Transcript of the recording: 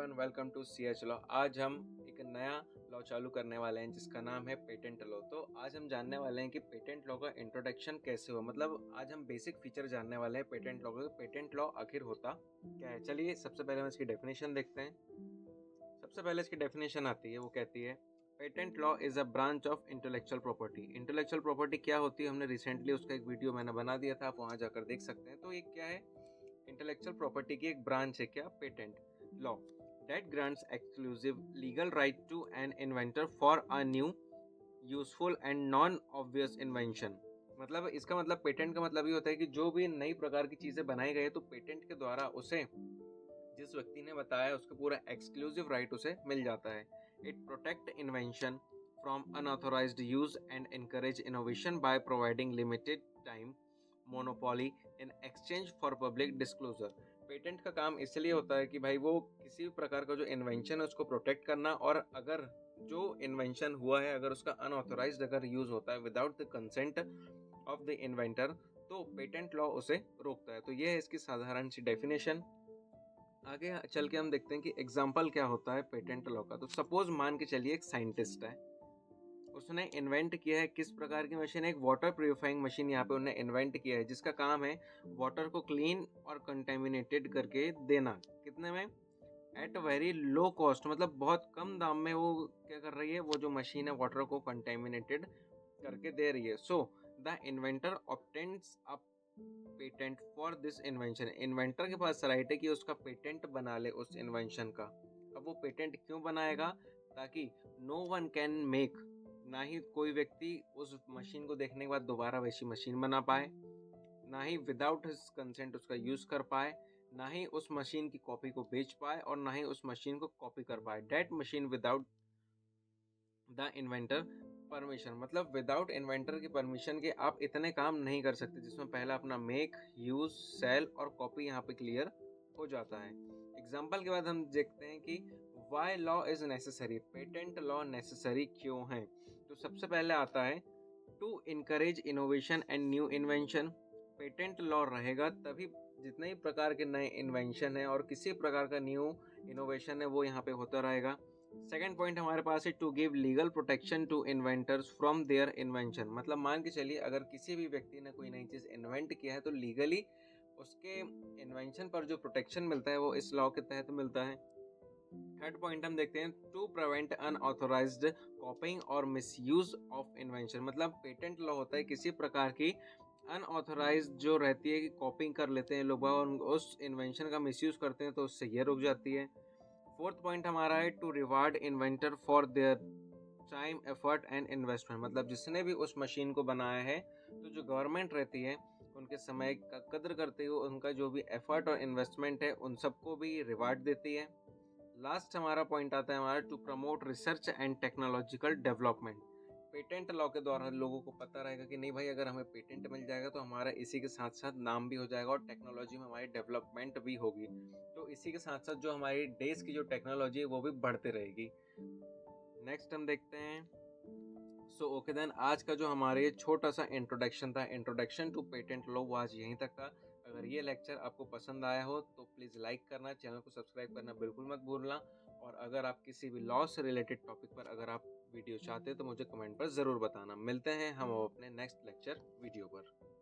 Everyone, welcome to CH law. आज हम एक नया लॉ चालू करने वाले हैं जिसका नाम है पेटेंट लॉ। तो आज हम जानने वाले हैं कि पेटेंट लॉ का इंट्रोडक्शन कैसे हुआ। मतलब आज हम बेसिक फीचर जानने वाले हैं पेटेंट लॉ का। पेटेंट लॉ आखिर होता क्या है। चलिए सबसे पहले हम इसकी डेफिनेशन देखते हैं। सबसे पहले इसकी डेफिनेशन आती है, वो कहती है patent law is a branch of intellectual property. Intellectual property क्या होती है, हमने रिसेंटली उसका एक वीडियो मैंने बना दिया था, आप वहां जाकर देख सकते हैं। तो ये क्या है, इंटेलेक्चुअल प्रॉपर्टी की एक ब्रांच है क्या, patent law, that grants exclusive legal right to an inventor for a new useful and non obvious invention. मतलब इसका मतलब पेटेंट का मतलब ये होता है कि जो भी नई प्रकार की चीजें बनाई गई है तो पेटेंट के द्वारा उसे जिस व्यक्ति ने बताया उसका पूरा एक्सक्लूसिव राइट उसे मिल जाता है। It protect invention from unauthorised use and encourage innovation by providing limited time monopoly in exchange for public disclosure. Patent का काम इसलिए होता है कि भाई वो किसी भी प्रकार का जो इन्वेंशन है उसको प्रोटेक्ट करना, और अगर जो इन्वेंशन हुआ है अगर उसका अनऑथोराइज्ड अगर यूज होता है without the consent of the inventor तो पेटेंट लॉ उसे रोकता है। तो ये है इसकी साधारण सी डेफिनेशन। आगे चल के हम देखते हैं कि एग्जाम्पल क्या होता है पेटेंट लॉ का। तो सपोज मान के चलिए एक साइंटिस्ट है, उसने इन्वेंट किया है किस प्रकार की मशीन, एक वाटर प्यूरिफाइंग मशीन यहाँ पे उन्होंने इन्वेंट किया है जिसका काम है वाटर को क्लीन और कंटेमिनेटेड करके देना। कितने में, एट वेरी लो कॉस्ट, मतलब बहुत कम दाम में वो क्या कर रही है, वो जो मशीन है वाटर को कंटेमिनेटेड करके दे रही है। So the inventor obtains a patent for this invention. Inventor के पास राइट है कि उसका पेटेंट बना ले उस इन्वेंशन का। अब वो पेटेंट क्यों बनाएगा, ताकि नो वन कैन मेक, ना ही कोई व्यक्ति उस मशीन को देखने के बाद दोबारा वैसी मशीन बना पाए, ना ही विदाउट हिज कंसेंट उसका यूज कर पाए, ना ही उस मशीन की कॉपी को बेच पाए, और ना ही उस मशीन को कॉपी कर पाए। That machine without the inventor permission, मतलब विदाउट इन्वेंटर की परमिशन के आप इतने काम नहीं कर सकते जिसमें पहला अपना मेक, यूज, सेल और कॉपी यहाँ पे क्लियर हो जाता है। एग्जाम्पल के बाद हम देखते हैं कि why law is necessary, patent law necessary क्यों है। तो सबसे पहले आता है to encourage innovation and new invention. Patent law रहेगा तभी जितने ही प्रकार के नए इन्वेंशन है और किसी प्रकार का न्यू इनोवेशन है वो यहाँ पे होता रहेगा। सेकेंड पॉइंट हमारे पास है to give legal protection to inventors from their invention. मतलब मान के चलिए अगर किसी भी व्यक्ति ने कोई नई चीज इन्वेंट किया है तो लीगली उसके इन्वेंशन पर जो प्रोटेक्शन मिलता है वो इस लॉ के तहत मिलता है। थर्ड पॉइंट हम देखते हैं टू प्रिवेंट अनऑथोराइज्ड कॉपिंग और मिसयूज ऑफ इन्वेंशन। मतलब पेटेंट लॉ होता है किसी प्रकार की अनऑथोराइज्ड जो रहती है कि कॉपिंग कर लेते हैं लोग और उस इन्वेंशन का मिसयूज करते हैं तो उससे ये रुक जाती है। फोर्थ पॉइंट हमारा है to reward inventor for their time, effort and investment. मतलब जिसने भी उस मशीन को बनाया है तो जो गवर्नमेंट रहती है उनके समय का कदर करते हुए उनका जो भी एफर्ट और इन्वेस्टमेंट है उन सबको भी रिवार्ड देती है। लास्ट हमारा पॉइंट आता है हमारा to promote research and technological development. Patent law के द्वारा लोगों को पता रहेगा कि नहीं भाई अगर हमें पेटेंट मिल जाएगा तो हमारा इसी के साथ साथ नाम भी हो जाएगा और टेक्नोलॉजी में हमारी डेवलपमेंट भी होगी। तो इसी के साथ साथ जो हमारी देश की जो टेक्नोलॉजी है वो भी बढ़ती रहेगी। नेक्स्ट हम देखते हैं। सो ओके देन, आज का जो हमारे छोटा सा इंट्रोडक्शन था, इंट्रोडक्शन टू पेटेंट लॉ, वो आज यहीं तक था। अगर ये लेक्चर आपको पसंद आया हो तो प्लीज़ लाइक करना, चैनल को सब्सक्राइब करना बिल्कुल मत भूलना। और अगर आप किसी भी लॉ से रिलेटेड टॉपिक पर अगर आप वीडियो चाहते हैं तो मुझे कमेंट पर ज़रूर बताना। मिलते हैं हम अपने नेक्स्ट लेक्चर वीडियो पर।